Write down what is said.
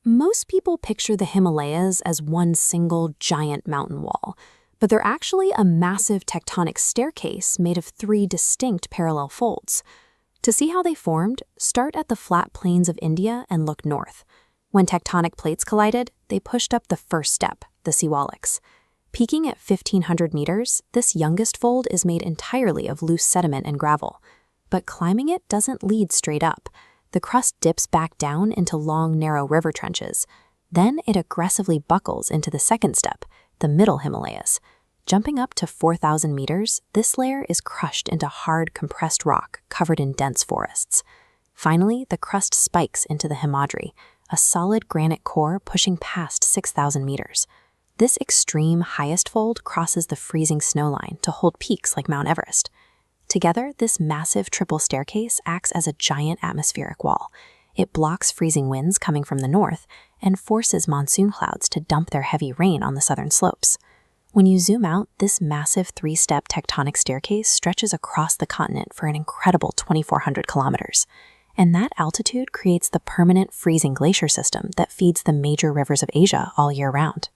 Most people picture the Himalayas as one single giant mountain wall, but they're actually a massive tectonic staircase made of 3 distinct parallel folds. To see how they formed, start at the flat plains of India and look north. When tectonic plates collided, they pushed up the first step, the Shiwaliks. Peaking at 1,500 meters, this youngest fold is made entirely of loose sediment and gravel. But climbing it doesn't lead straight up. The crust dips back down into long, narrow river trenches. Then it aggressively buckles into the second step, the Middle Himalayas. Jumping up to 4,000 meters, this layer is crushed into hard, compressed rock covered in dense forests. Finally, the crust spikes into the Himadri, a solid granite core pushing past 6,000 meters. This extreme highest fold crosses the freezing snowline to hold peaks like Mount Everest. Together, this massive triple staircase acts as a giant atmospheric wall. It blocks freezing winds coming from the north and forces monsoon clouds to dump their heavy rain on the southern slopes. When you zoom out, this massive 3-step tectonic staircase stretches across the continent for an incredible 2,400 kilometers. And that altitude creates the permanent freezing glacier system that feeds the major rivers of Asia all year round.